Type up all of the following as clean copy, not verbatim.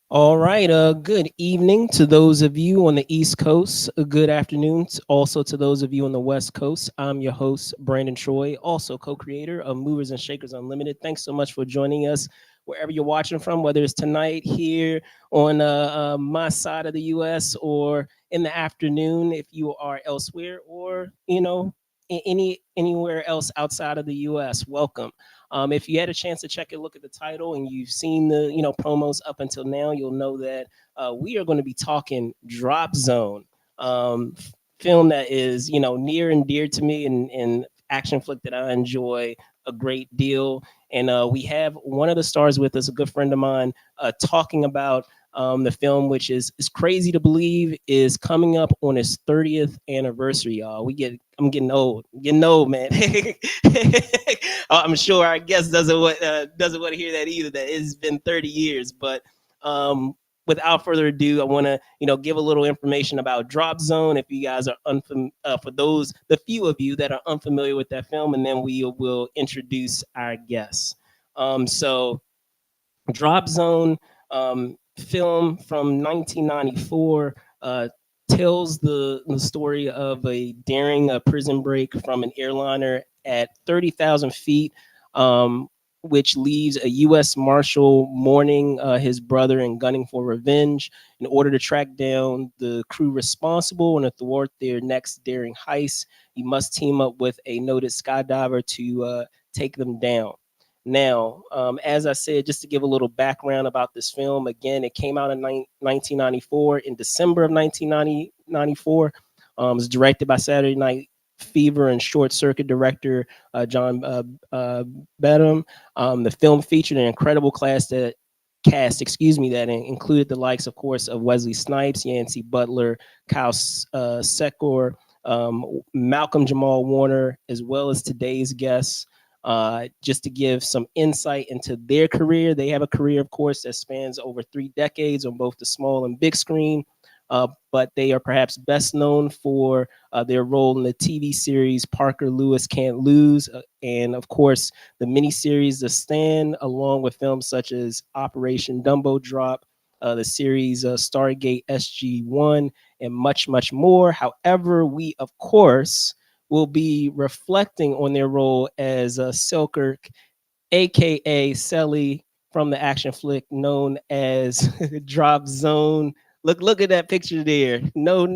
All right. Good evening to those of you on the East Coast. Good afternoon also to those of you on the West Coast. I'm your host, Brandon Troy, also co-creator of Movers and Shakers Unlimited. Thanks so much for joining us wherever you're watching from, whether it's tonight here on my side of the U.S. or in the afternoon if you are elsewhere, or anywhere else outside of the U.S. Welcome. If you had a chance to check and look at the title and you've seen the promos up until now, you'll know that we are going to be talking Drop Zone, film that is near and dear to me, and action flick that I enjoy a great deal. And we have one of the stars with us, a good friend of mine, talking about the film, which is crazy to believe is coming up on its 30th anniversary, y'all. I'm getting old, man. I'm sure our guest doesn't want to hear that either. That it's been 30 years, but um, without further ado, I want to give a little information about Drop Zone if you guys are for the few of you that are unfamiliar with that film, and then we will introduce our guests. So Drop Zone, film from 1994, tells the story of a daring prison break from an airliner at 30,000 feet, which leaves a U.S. Marshal mourning his brother and gunning for revenge. In order to track down the crew responsible and to thwart their next daring heist, he must team up with a noted skydiver to take them down. Now, as I said, just to give a little background about this film, again, it came out in 1994, in December of 1994. It was directed by Saturday Night Fever and Short Circuit director John Badham. The film featured an incredible cast, that included the likes, of course, of Wesley Snipes, Yancey Butler, Kyle Secor, Malcolm Jamal Warner, as well as today's guests. Just to give some insight into their career, they have a career, of course, that spans over 3 decades on both the small and big screen. But they are perhaps best known for their role in the TV series Parker Lewis Can't Lose, and of course the miniseries The Stand, along with films such as Operation Dumbo Drop, the series Stargate SG-1, and much, much more. However, we of course will be reflecting on their role as Selkirk, aka Selly, from the action flick known as Drop Zone. Look at that picture there. No,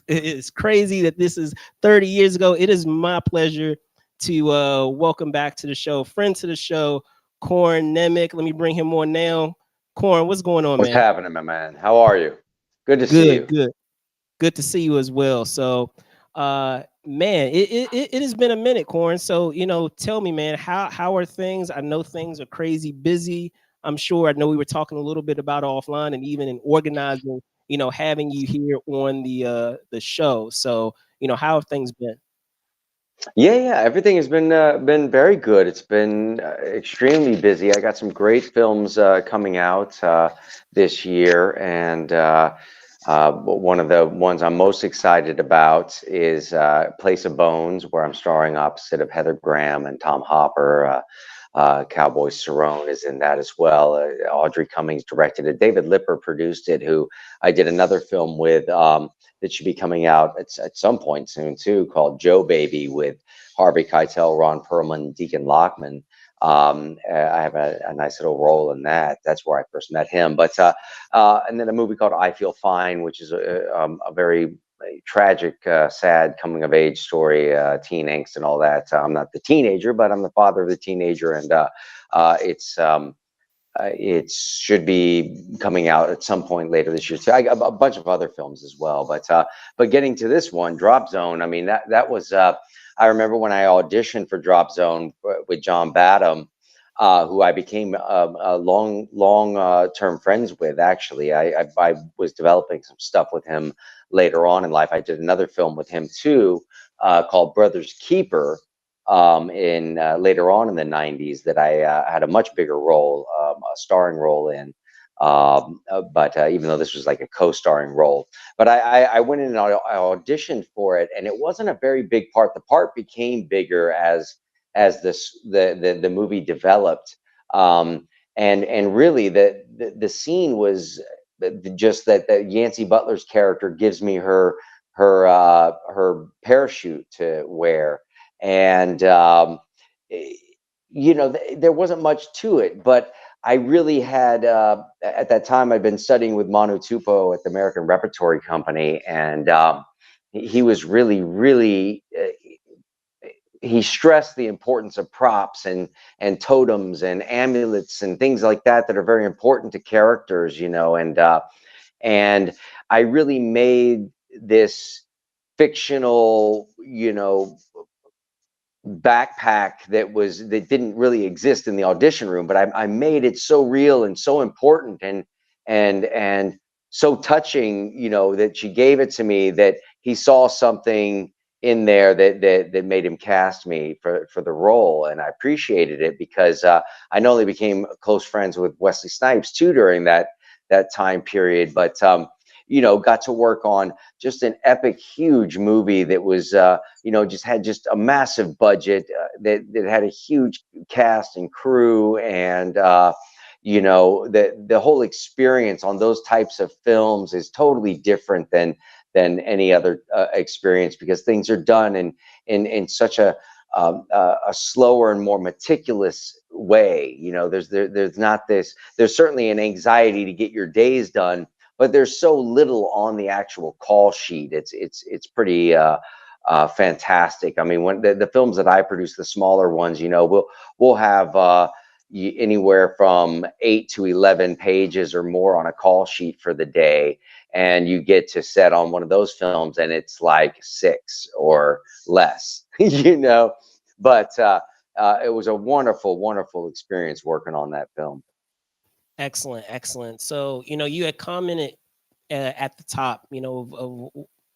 it's crazy that this is 30 years ago. It is my pleasure to welcome back to the show, friend to the show, Corin Nemec. Let me bring him on now. Corin, what's going on, What's man? happening, my man? How are you? Good to see Good, you. good. Good to see you as well. So, man, it has been a minute, Corin. So, tell me, man, how are things? I know things are crazy busy. I'm sure. I know we were talking a little bit about offline, and even in organizing, having you here on the show. So, how have things been? Yeah, everything has been very good. It's been extremely busy. I got some great films coming out this year, and one of the ones I'm most excited about is Place of Bones, where I'm starring opposite of Heather Graham and Tom Hopper. Cowboy Cerrone is in that as well. Audrey Cummings directed it. David Lipper produced it, who I did another film with that should be coming out at some point soon too, called Joe Baby, with Harvey Keitel, Ron Perlman, Deacon Lockman. I have a nice little role in that. That's where I first met him. But and then a movie called I Feel Fine, which is a very tragic, sad coming of age story, teen angst and all that. I'm not the teenager, but I'm the father of the teenager, and it should be coming out at some point later this year. So I got a bunch of other films as well, but getting to this one, Drop Zone. I mean, that was. I remember when I auditioned for Drop Zone with John Badham, who I became a long term friends with. Actually, I was developing some stuff with him later on in life. I did another film with him too, called Brothers Keeper, in later on in the 90s, that I had a much bigger role, a starring role in. But even though this was like a co-starring role, but I went in and I auditioned for it, and it wasn't a very big part. The part became bigger as the movie developed, and really the scene was just that Yancey Butler's character gives me her parachute to wear, and there wasn't much to it, but I really had at that time I'd been studying with Manu Tupou at the American Repertory Company, and he was really he stressed the importance of props and totems and amulets and things like that are very important to characters, and I really made this fictional, backpack that didn't really exist in the audition room, but I made it so real and so important and so touching, that she gave it to me, that he saw something in there that made him cast me for the role, and I appreciated it because I not only became close friends with Wesley Snipes too during that time period, but got to work on just an epic, huge movie that was just had just a massive budget, that had a huge cast and crew, and the whole experience on those types of films is totally different than any other experience, because things are done in such a slower and more meticulous way. There's not this. There's certainly an anxiety to get your days done, but there's so little on the actual call sheet. It's pretty fantastic. I mean, when the films that I produce, the smaller ones, we'll have anywhere from 8 to 11 pages or more on a call sheet for the day, and you get to set on one of those films, and it's like 6 or less, But it was a wonderful experience working on that film. Excellent, excellent. So, you had commented at the top, of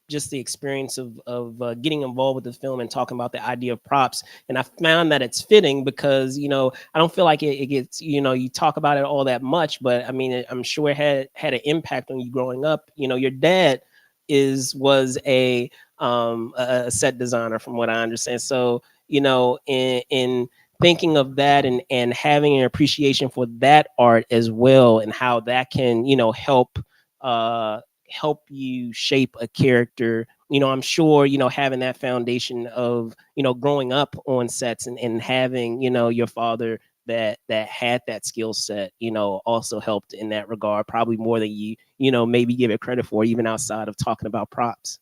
just the experience of getting involved with the film and talking about the idea of props. And I found that it's fitting because I don't feel like it gets you talk about it all that much, but I mean I'm sure it had an impact on you growing up. Your dad was a set designer from what I understand. So in thinking of that and having an appreciation for that art as well, and how that can uh help you shape a character. I'm sure having that foundation of growing up on sets and having your father that had that skill set also helped in that regard, probably more than you maybe give it credit for, even outside of talking about props.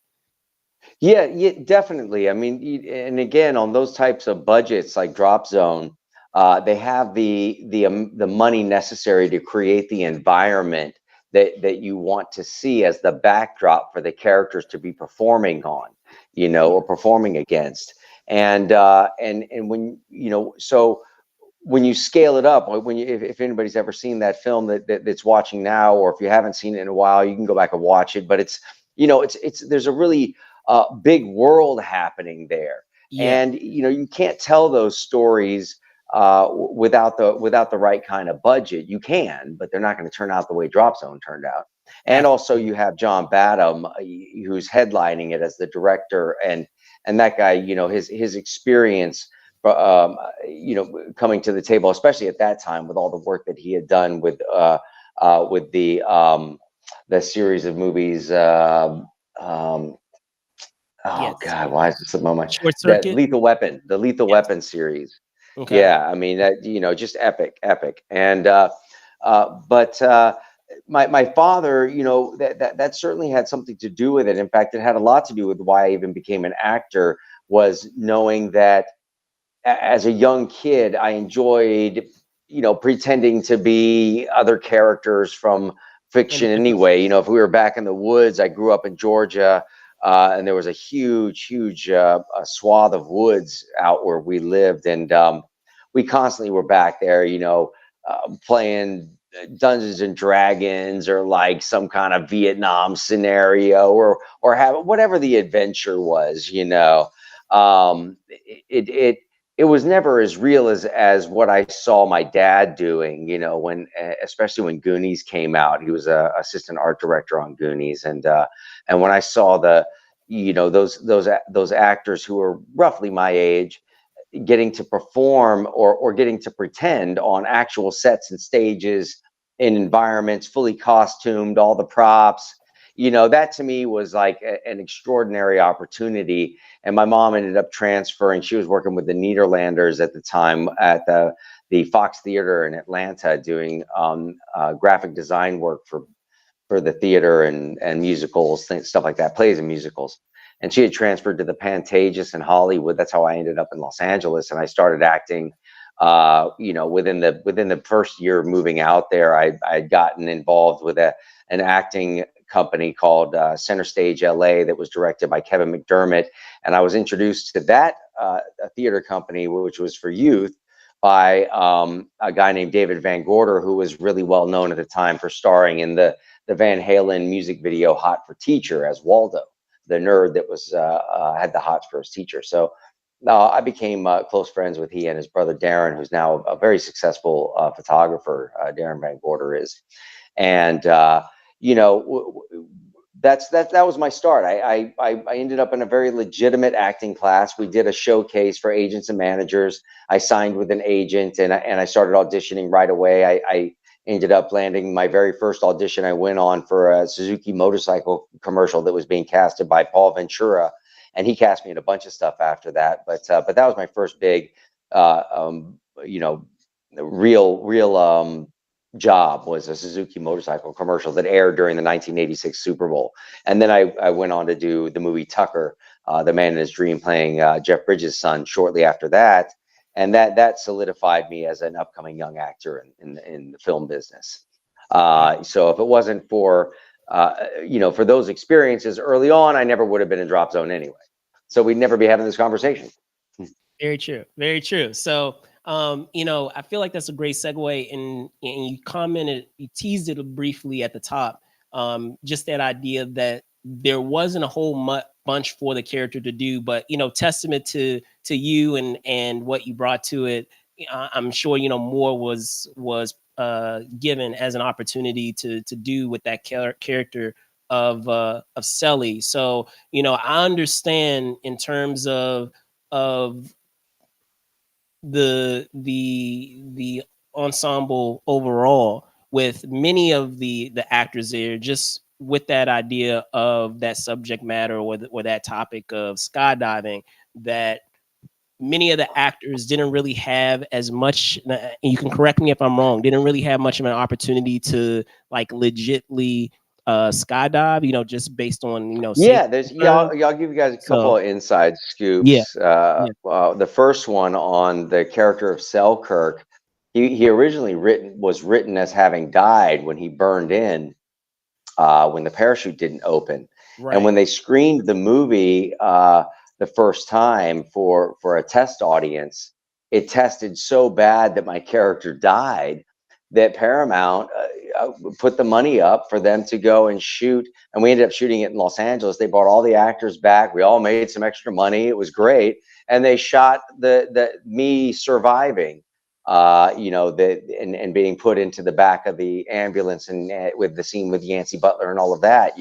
Yeah, yeah, definitely. I mean, and again, on those types of budgets like Drop Zone, they have the money necessary to create the environment that you want to see as the backdrop for the characters to be performing on, or performing against. And when so when you scale it up, when if anybody's ever seen that film that's watching now, or if you haven't seen it in a while, you can go back and watch it. But it's there's a really big world happening there, Yeah, and you can't tell those stories without the right kind of budget. You can, but they're not going to turn out the way Drop Zone turned out. And also, absolutely. you have John Badham, who's headlining it as the director, and that guy, his experience, coming to the table, especially at that time with all the work that he had done with the series of movies. Oh Yes. God, why is this at the moment? Short That circuit. The Lethal Yes. Weapon series. Okay. Yeah, I mean that, just epic. And but my father, that certainly had something to do with it. In fact, it had a lot to do with why I even became an actor, was knowing that as a young kid, I enjoyed, pretending to be other characters from In a fiction different anyway. space. If we were back in the woods, I grew up in Georgia, and there was a huge a swath of woods out where we lived. And we constantly were back there, playing Dungeons and Dragons, or like some kind of Vietnam scenario, or have whatever the adventure was. It was never as real as what I saw my dad doing, when especially when Goonies came out. He was a assistant art director on Goonies, and when I saw those actors who were roughly my age getting to perform or getting to pretend on actual sets and stages, in environments, fully costumed, all the props. That to me was like an extraordinary opportunity. And my mom ended up transferring. She was working with the Nederlanders at the time at the Fox Theater in Atlanta, doing graphic design work for the theater and musicals, stuff like that, plays and musicals. And she had transferred to the Pantages in Hollywood. That's how I ended up in Los Angeles, and I started acting. Within the first year of moving out there, I'd gotten involved with an acting company called Center Stage LA that was directed by Kevin McDermott, and I was introduced to that a theater company which was for youth by a guy named David Van Gorder, who was really well known at the time for starring in the Van Halen music video "Hot for Teacher" as Waldo, the nerd that was had the hots for his teacher. So I became close friends with he and his brother Darren, who's now a very successful photographer. Darren Van Gorder is, and that was my start. I ended up in a very legitimate acting class. We did a showcase for agents and managers. I signed with an agent, and I started auditioning right away. I ended up landing my very first audition. I went on for a Suzuki motorcycle commercial that was being casted by Paul Ventura, and he cast me in a bunch of stuff after that. But that was my first big, you know, real job, was a Suzuki motorcycle commercial that aired during the 1986 Super Bowl. And then I went on to do the movie Tucker, The Man in His Dream, playing Jeff Bridges' son shortly after that. And that solidified me as an upcoming young actor in the film business. So if it wasn't for for those experiences early on, I never would have been in Drop Zone anyway. So we'd never be having this conversation. Very true. Very true. So, I feel like that's a great segue, and you commented, you teased it briefly at the top. Just that idea that there wasn't a whole bunch for the character to do, but testament to you and what you brought to it. I'm sure more was given as an opportunity to do with that character of Selly. So I understand in terms of the ensemble overall, with many of the actors there, just with that idea of that subject matter, or that topic of skydiving, that many of the actors didn't really have as much, and you can correct me if I'm wrong, didn't really have much of an opportunity to like legitly skydive, just based on Yeah, safety there's concerns. I'll give you guys a couple So of inside yeah, scoops. yeah, The first one on the character of Selkirk, he originally was written as having died when he burned in, when the parachute didn't open. And right, when they screened the movie the first time for a test audience, it tested so bad that my character died, that Paramount put the money up for them to go and shoot. And we ended up shooting it in Los Angeles. They brought all the actors back. We all made some extra money. It was great. And they shot the me surviving, and being put into the back of the ambulance, and with the scene with Yancey Butler and all of that,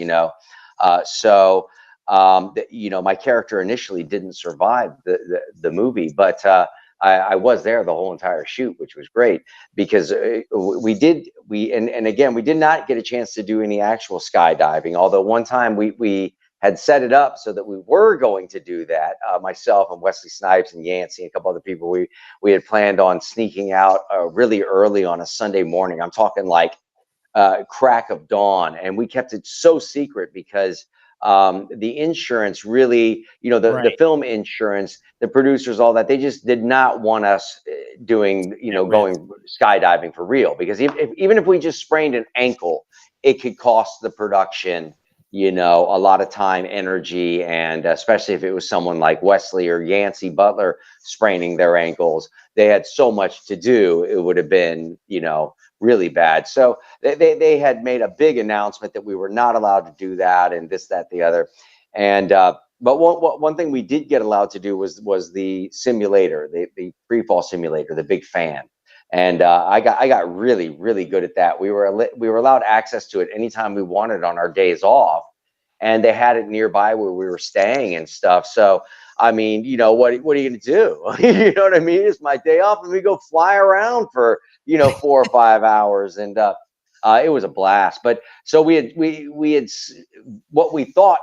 my character initially didn't survive the movie, but I was there the whole entire shoot, which was great, because and again, we did not get a chance to do any actual skydiving, although one time we had set it up so that we were going to do that. Myself and Wesley Snipes and Yancey and a couple other people, we had planned on sneaking out really early on a Sunday morning. I'm talking like crack of dawn, and we kept it so secret because the insurance really, the right, film insurance, the producers, all that, they just did not want us doing, at risk. going skydiving for real, because even if we just sprained an ankle, it could cost the production, a lot of time, energy, and especially if it was someone like Wesley or Yancey Butler spraining their ankles, they had so much to do, it would have been, really bad. So they had made a big announcement that we were not allowed to do that, and this, that, the other. And but one thing we did get allowed to do was the simulator, the free fall simulator, the big fan. And I got really good at that. We were allowed access to it anytime we wanted on our days off, and they had it nearby where we were staying and stuff. So I mean, what are you gonna do? You know what I mean? It's my day off, and we go fly around for 4 or 5 hours. And It was a blast. But so we had what we thought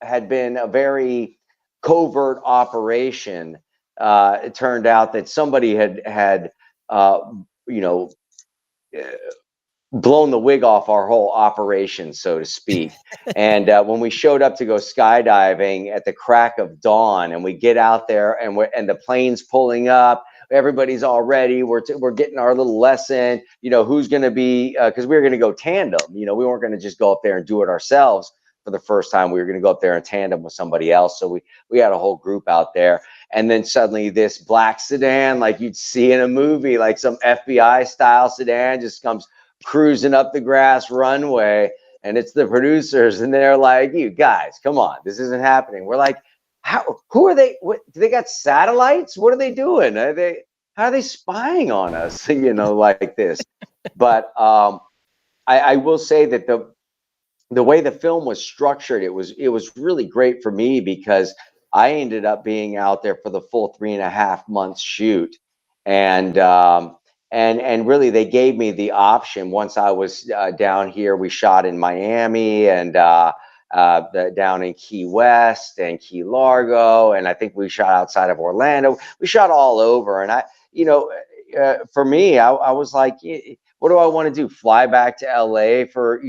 had been a very covert operation. It turned out that somebody had uh, you know blown the wig off our whole operation, so to speak. And when we showed up to go skydiving at the crack of dawn, and we get out there, and the plane's pulling up, everybody's all ready. We're getting our little lesson. Who's going to be, because we were going to go tandem. We weren't going to just go up there and do it ourselves for the first time. We were going to go up there in tandem with somebody else. So we had a whole group out there. And then suddenly this black sedan, like you'd see in a movie, like some FBI style sedan, just comes cruising up the grass runway, and it's the producers, and they're like, "You guys, come on, this isn't happening." We're like, who are they? What, do they got satellites? What are they doing? How are they spying on us? Like this. But I will say that the way the film was structured, it was really great for me, because I ended up being out there for the full 3.5 months shoot. And really, they gave me the option. Once I was down here, we shot in Miami, and down in Key West and Key Largo, and I think we shot outside of Orlando. We shot all over. And for me, I was like, what do I want to do? Fly back to LA for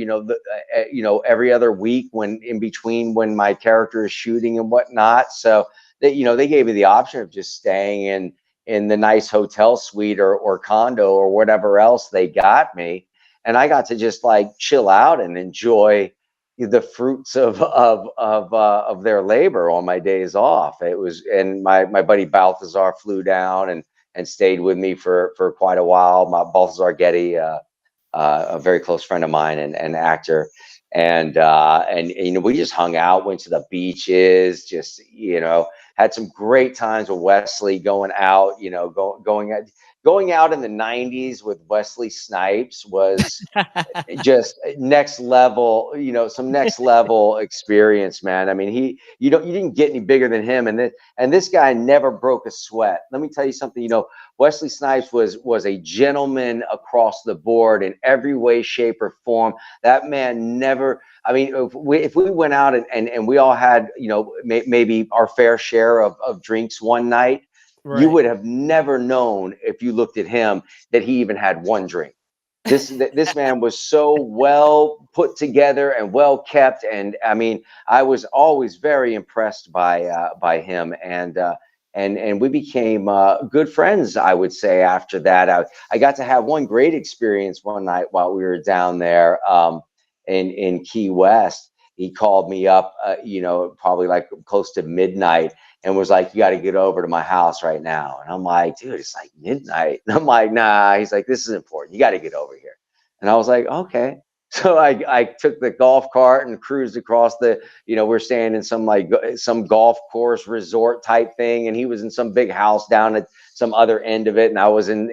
every other week, when in between when my character is shooting and whatnot. So they gave me the option of just staying in the nice hotel suite or condo or whatever else they got me, and I got to just like chill out and enjoy the fruits of their labor on my days off. It was, and my buddy Balthazar flew down and stayed with me for quite a while. My Balthazar Getty, a very close friend of mine and actor. And we just hung out, went to the beaches, just had some great times with Wesley, going out. Going out in the '90s with Wesley Snipes was just next level, some next level experience, man. I mean, you didn't get any bigger than him, and this guy never broke a sweat. Let me tell you something. Wesley Snipes was a gentleman across the board in every way, shape, or form. That man never. I mean, if we went out and we all had maybe our fair share of drinks one night, you Right. would have never known, if you looked at him, that he even had one drink. This man was so well put together and well kept, and I mean, I was always very impressed by him, and we became good friends, I would say. After that, I got to have one great experience one night while we were down there in Key West. He called me up, probably like close to midnight, and was like, "You got to get over to my house right now." And I'm like, "Dude, it's like midnight." And I'm like, "Nah." He's like, "This is important. You got to get over here." And I was like, "Okay." So I took the golf cart and cruised across we're staying in some golf course resort type thing. And he was in some big house down at some other end of it. And I was in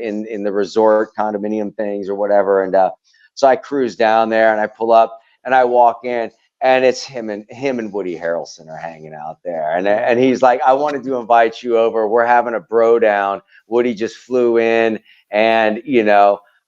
the resort condominium things or whatever. And so I cruise down there, and I pull up, and I walk in, and it's him and Woody Harrelson are hanging out there, and Oh, he's like, "I wanted to invite you over. We're having a bro down. Woody just flew in, and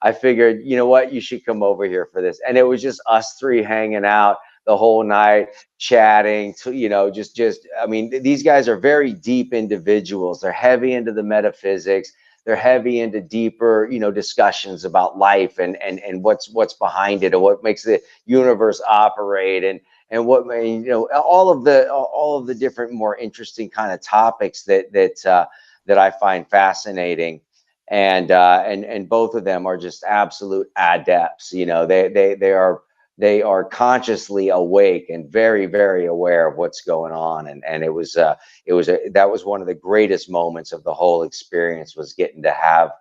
I figured, you know what, you should come over here for this." And it was just us three hanging out the whole night, chatting. To just I mean, these guys are very deep individuals. They're heavy into the metaphysics. They're heavy into deeper, discussions about life and what's behind it, and what makes the universe operate, and what all of the different, more interesting kind of topics that I find fascinating. And both of them are just absolute adepts. They are consciously awake and very, very aware of what's going on. And that was one of the greatest moments of the whole experience, was getting to have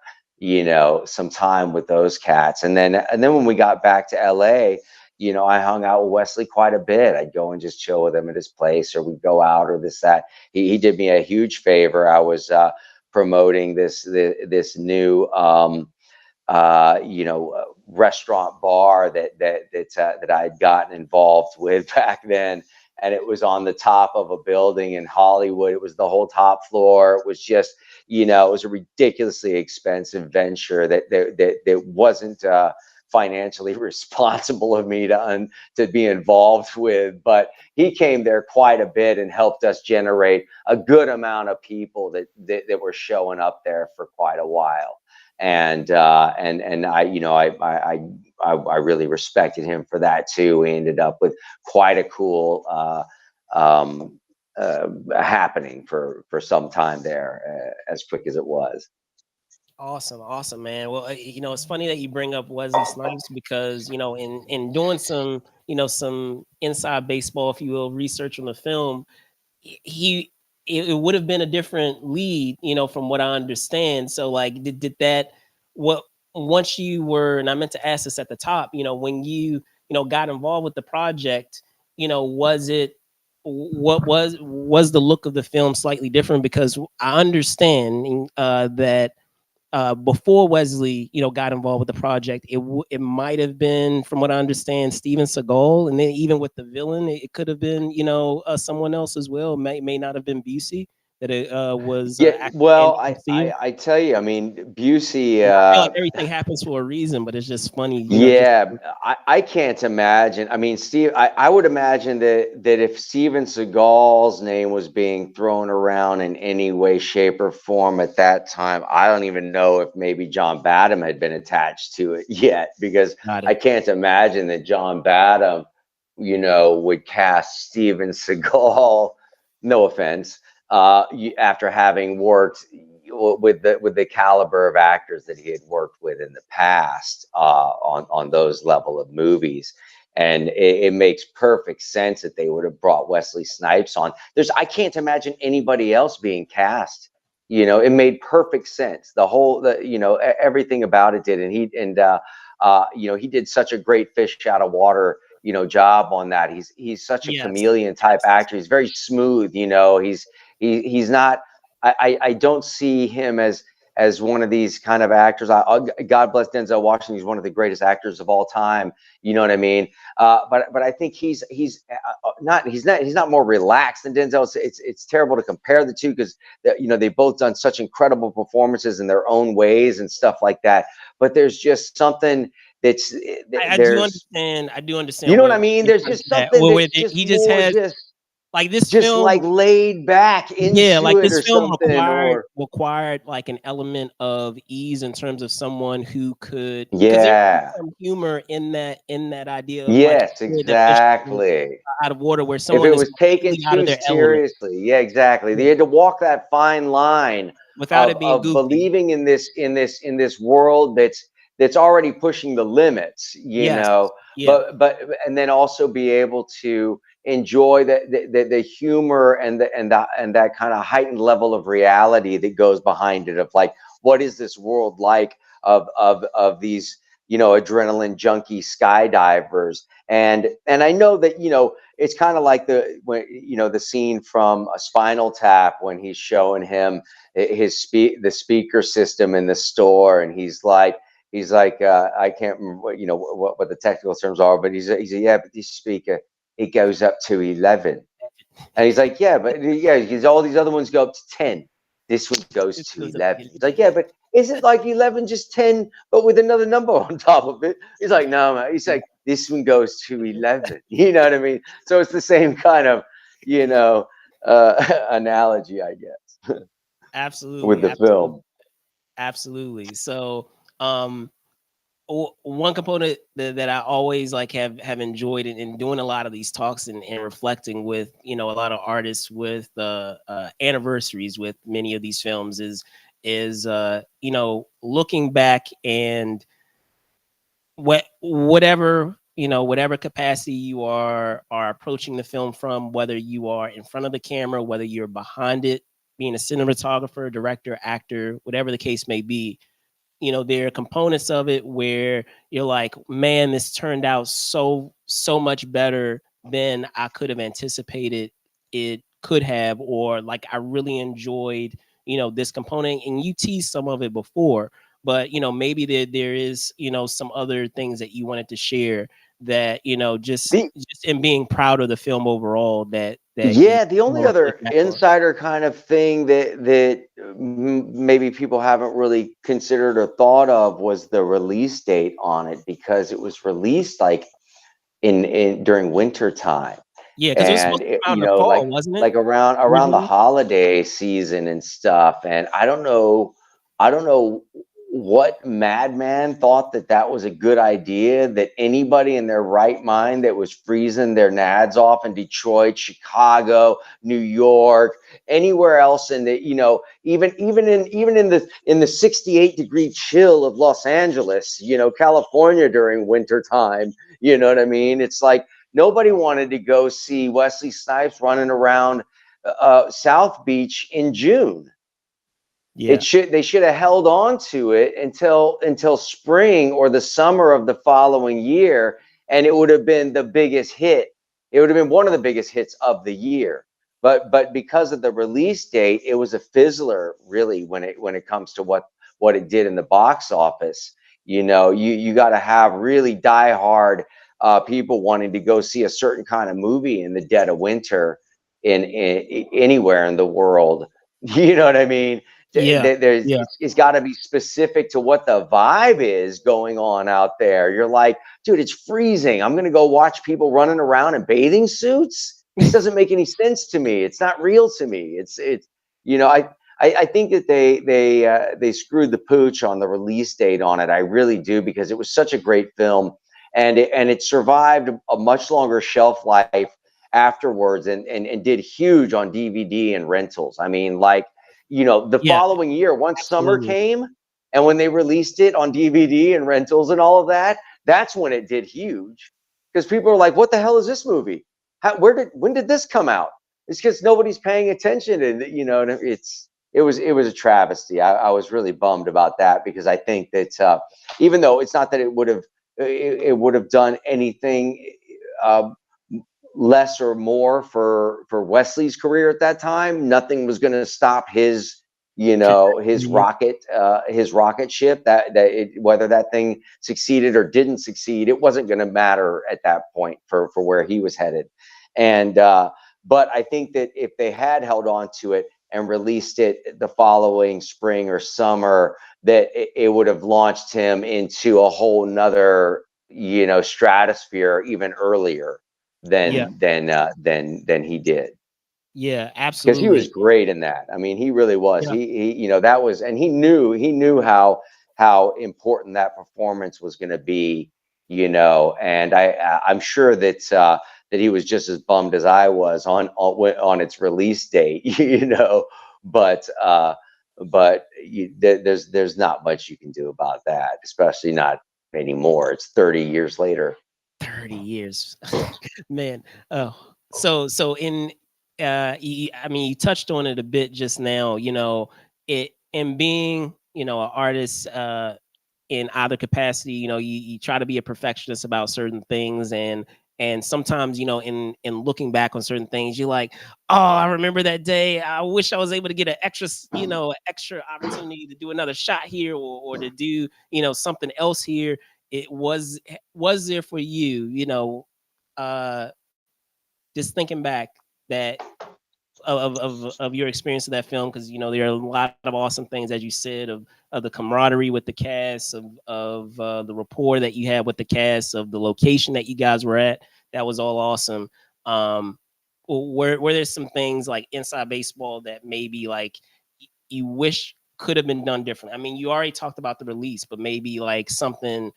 some time with those cats. And then when we got back to LA, I hung out with Wesley quite a bit. I'd go and just chill with him at his place, or we'd go out, or this, that. He did me a huge favor. I was promoting this new restaurant bar that I had gotten involved with back then. And it was on the top of a building in Hollywood. It was the whole top floor. It was just, it was a ridiculously expensive venture that wasn't financially responsible of me to be involved with. But he came there quite a bit and helped us generate a good amount of people that were showing up there for quite a while. And I, I really respected him for that too. We ended up with quite a cool um, happening for some time there, as quick as it was. Awesome, awesome, man. Well, it's funny that you bring up Wesley Snipes because in doing some some inside baseball, if you will, research on the film, he it would have been a different lead, from what I understand. So, like, did that what once you were, and I meant to ask this at the top, when you got involved with the project, was it what was the look of the film slightly different? Because I understand that before Wesley, got involved with the project, it might have been, from what I understand, Steven Seagal, and then even with the villain, it could have been, someone else as well. May not have been Busey that it was Yeah, actually well, Andy Garcia. I tell you, I mean, Busey. I feel like everything happens for a reason, but it's just funny, just Yeah, I can't imagine. I mean, I would imagine that if Steven Seagal's name was being thrown around in any way, shape, or form at that time, I don't even know if maybe John Badham had been attached to it yet, because got I it. can't imagine that John Badham, would cast Steven Seagal. No offense, after having worked with the caliber of actors that he had worked with in the past, on those level of movies. And it makes perfect sense that they would have brought Wesley Snipes on. I can't imagine anybody else being cast. It made perfect sense. Everything about it did. And he did such a great fish out of water, job on that. He's such a Yes, chameleon type yes, actor. He's very smooth. He's not. I don't see him as one of these kind of actors. God bless Denzel Washington. He's one of the greatest actors of all time. You know what I mean? But I think he's not more relaxed than Denzel. It's terrible to compare the two, because they've both done such incredible performances in their own ways and stuff like that. But there's just something that's I do there's understand. I do you understand know what what I mean. you're There's trying to just get at. something Well, that's just he just more has, like, this just film. like laid back Yeah, like into it this or film something, or required like an element of ease in terms of someone who could, because there is yeah. some humor in that idea of like Yes, that fish exactly. out of water, where If someone it is was taken completely out of too their element. seriously, yeah, exactly. They Yeah, had to walk that fine line without of it being goofy. believing in this world that's already pushing the limits, Yes. Yeah. but and then also be able to enjoy the humor and that kind of heightened level of reality that goes behind it, of like, what is this world like, of these, adrenaline junkie skydivers. And I know that, it's kind of like the scene from a Spinal Tap, when he's showing him the speaker system in the store, and he's like, I can't remember what the technical terms are, but he's yeah, but this speaker, it goes up to 11. And he's like, yeah, but yeah, because all these other ones go up to 10. This one goes It to goes up 11. to He's like, yeah, but isn't like 11 just 10, but with another number on top of it? He's like, no, man. He's like, this one goes to 11. You know what I mean? So it's the same kind of, you know, analogy, I guess, with absolutely, the absolutely, film. absolutely. So, um, one component that I always like have enjoyed in doing a lot of these talks and reflecting with a lot of artists with anniversaries with many of these films is looking back and whatever whatever capacity you are approaching the film from, whether you are in front of the camera, whether you're behind it, being a cinematographer, director, actor, whatever the case may be, there are components of it where you're like, man, this turned out so much better than I could have anticipated it could have, or like I really enjoyed this component, and you teased some of it before, but maybe there is some other things that you wanted to share that The just in being proud of the film overall that you Yeah, the only want to look other back on. insider kind of thing that maybe people haven't really considered or thought of was the release date on it, because it was released like in during winter time, Yeah, because it was and supposed to come out in you the know, fall, wasn't it? like around the Originally. holiday season and stuff. And I don't know what madman thought that that was a good idea, that anybody in their right mind that was freezing their nads off in Detroit, Chicago, New York, anywhere else in the, even in the 68-degree chill of Los Angeles, California during winter time. You know what I mean? It's like nobody wanted to go see Wesley Snipes running around South Beach in June. Yeah. They should have held on to it until spring or the summer of the following year, and it would have been the biggest hit. It would have been one of the biggest hits of the year. But because of the release date, it was a fizzler really when it comes to what it did in the box office. You got to have really diehard people wanting to go see a certain kind of movie in the dead of winter in anywhere in the world. You know what I mean? Yeah. Yeah. It's got to be specific to what the vibe is going on out there. You're like, dude, it's freezing. I'm going to go watch people running around in bathing suits. This doesn't make any sense to me. It's not real to me. It's you know I think that they screwed the pooch on the release date on it. I really do, because it was such a great film, and it survived a much longer shelf life afterwards, and did huge on DVD and rentals. I mean, like, the Yeah. following year, once summer Absolutely. came, and when they released it on DVD and rentals and all of that, that's when it did huge, because people are like, "What the hell is this movie? When did this come out?" It's because nobody's paying attention, and it was a travesty. I was really bummed about that, because I think that even though it's not that it would have done anything uh, less or more for Wesley's career at that time. Nothing was going to stop Trajectory. his rocket ship. Whether that thing succeeded or didn't succeed, it wasn't going to matter at that point for where he was headed. And but I think that if they had held on to it and released it the following spring or summer, that it would have launched him into a whole nother stratosphere even earlier Yeah. than he did, Yeah. because he was Absolutely. great in that. I mean, he really was. Yeah. That was, and he knew how important that performance was going to be. And I'm sure that he was just as bummed as I was on its release date. But there's not much you can do about that, especially not anymore. It's 30 years later. 30 years. Man. Oh, so in I mean, you touched on it a bit just now, it in being, an artist in either capacity, you try to be a perfectionist about certain things, and sometimes, in looking back on certain things, you're like, oh, I remember that day. I wish I was able to get an extra, extra opportunity to do another shot here, or to do, something else here. It was there for you, uh just thinking back that of your experience of that film, because there are a lot of awesome things, as you said, of the camaraderie with the cast, of the rapport that you had with the cast, of the location that you guys were at. That was all awesome. um were there some things like inside baseball that maybe like you wish could have been done different? I mean, you already talked about the release, but maybe like something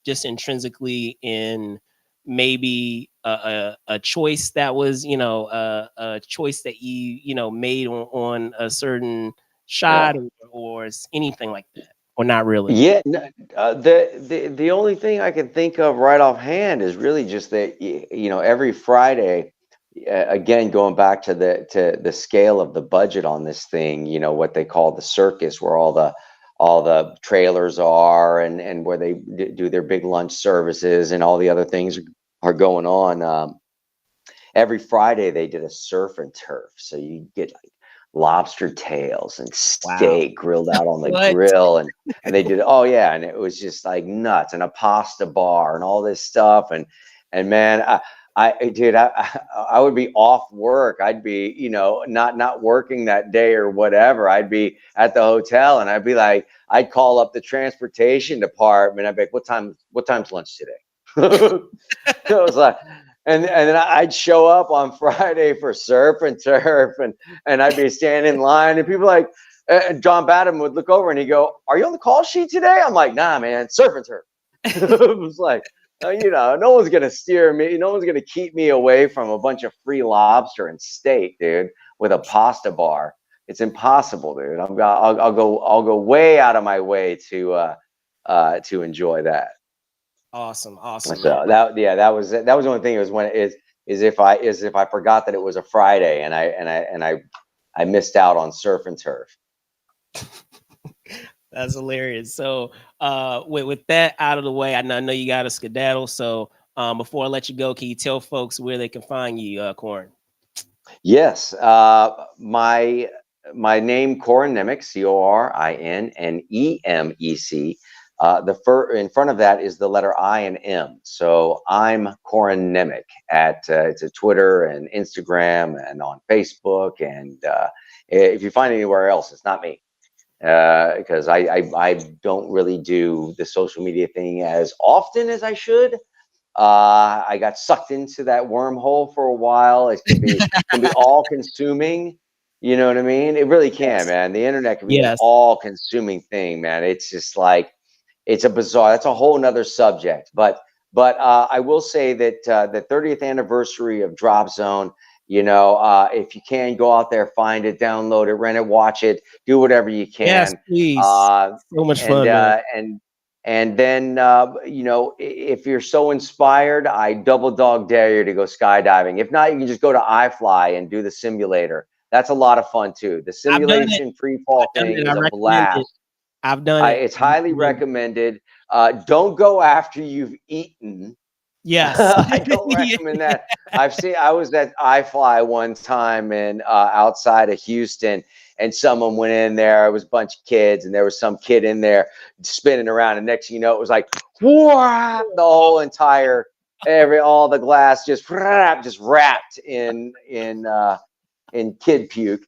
just intrinsically in maybe a choice that was, a choice that you made on a certain Yeah. shot, or anything like that, or not really. Yeah, the only thing I can think of right offhand is really just that every Friday, again going back to the scale of the budget on this thing, what they call the circus, where all the trailers are, and where they do their big lunch services and all the other things are going on. Every Friday they did a surf and turf, so you get like lobster tails and Wow. steak grilled out on the What? grill, and they did, oh yeah, and it was just like nuts, and a pasta bar and all this stuff, and man, dude, I would be off work. I'd be, not working that day or whatever. I'd be at the hotel, and I'd be like, I'd call up the transportation department. I'd be like, what time's lunch today? So it was like, and then I'd show up on Friday for surf and turf, and I'd be standing in line, and people like, and John Badham would look over and he'd go, "Are you on the call sheet today?" I'm like, "Nah, man, surf and turf." It was like, no one's gonna steer me, no one's gonna keep me away from a bunch of free lobster and steak, dude, with a pasta bar. It's impossible, dude. I'll go way out of my way to enjoy that. Awesome. Awesome, man. So that was the only thing. It was when is if I forgot that it was a Friday, and I missed out on surf and turf. That's hilarious. So, with that out of the way, I know you got a skedaddle. So, before I let you go, can you tell folks where they can find you, Corin? Yes, my name Corin Nemec, Corinnemec. In front of that is the letter I and M. So I'm Corin Nemec it's a Twitter and Instagram and on Facebook, and if you find anywhere else, it's not me, because I don't really do the social media thing as often as I should. I got sucked into that wormhole for a while. It can be all consuming. You know what I mean? It really can, Yes. man. The internet can be an Yes. all consuming thing, man. It's just like, it's a bizarre. That's a whole nother subject. But I will say that the 30th anniversary of Drop Zone. If you can, go out there, find it, download it, rent it, watch it, do whatever you Yes, can. please. Uh, So much and fun, man. uh, and and then, if you're so inspired, I double dog dare you to go skydiving. If not, you can just go to iFly and do the simulator. That's a lot of fun too. The I've done it. simulation free fall I've done thing it. I is a recommend it. blast. I've done it. It's I highly recommend it. recommended. Don't go after you've eaten. Yes. I don't Yeah. recommend that. I was at iFly one time in outside of Houston, and someone went in there. It was a bunch of kids, and there was some kid in there spinning around. And next thing you know, it was like, whoa, the whole entire all the glass just wrapped in kid puke,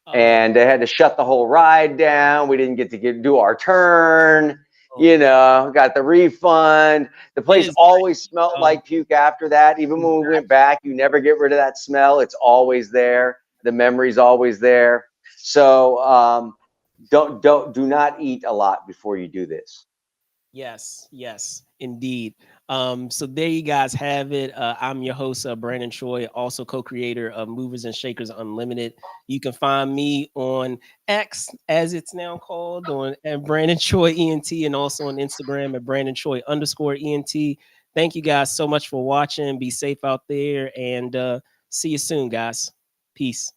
Oh, and they had to shut the whole ride down. We didn't get to do our turn. oh man, Got the refund. The it place is always nice. smelled like puke after that. Even when we went back, you never get rid of that smell. It's always there. The memory's always there. So do not eat a lot before you do this. Yes, yes, indeed. So there you guys have it. I'm your host, Brandon Choi, also co-creator of Movers and Shakers Unlimited. You can find me on X, as it's now called, on at Brandon Choi ENT, and also on Instagram at Brandon Choi _ENT. Thank you guys so much for watching. Be safe out there, and see you soon, guys. Peace.